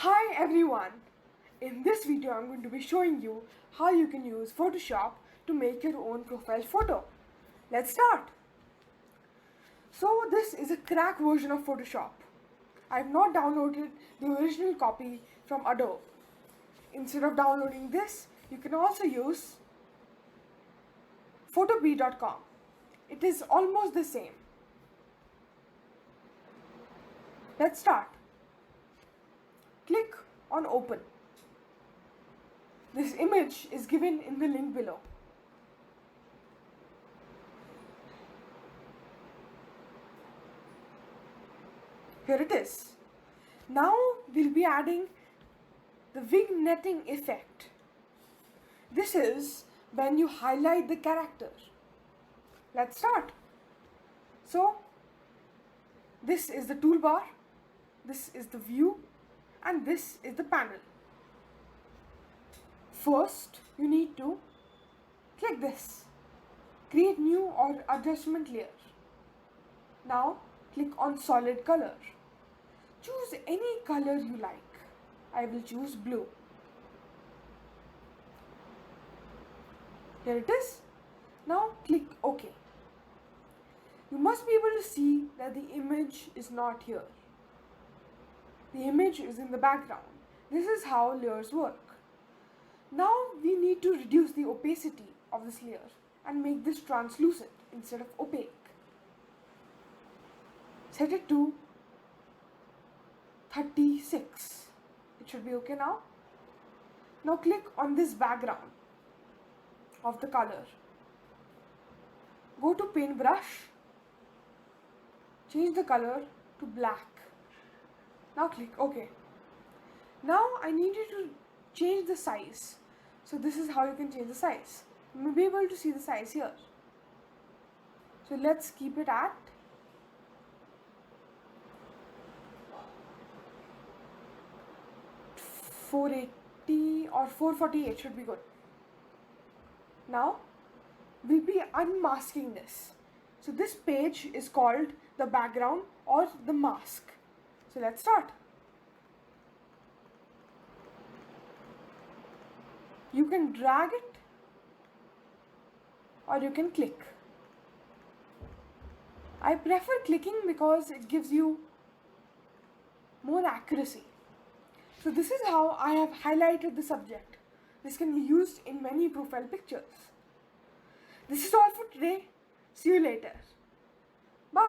Hi everyone! In this video I'm going to be showing you how you can use Photoshop to make your own profile photo. Let's start! So this is a crack version of Photoshop. I have not downloaded the original copy from Adobe. Instead of downloading this, you can also use photobee.com. It is almost the same. Let's start. Click on Open. This image is given in the link below. Here it is. Now we'll be adding the Vignetting Effect. This is when you highlight the character. Let's start. So this is the toolbar, this is the view, and this is the panel. First, you need to click this, create new or adjustment layer. Now click on solid color. Choose any color you like. I will choose blue. Here it is. Now click OK. You must be able to see that the image is not here. The image is in the background. This is how layers work. Now we need to reduce the opacity of this layer and make this translucent instead of opaque. Set it to 36. It should be okay now. Now click on this background of the color. Go to paintbrush. Change the color to black. Now click OK. Now I need you to change the size. So this is how you can change the size. You may be able to see the size here. So let's keep it at 480 or 448 should be good. Now we'll be unmasking this. So this page is called the background or the mask. So let's start. You can drag it or you can click. I prefer clicking because it gives you more accuracy. So this is how I have highlighted the subject. This can be used in many profile pictures. This is all for today. See you later.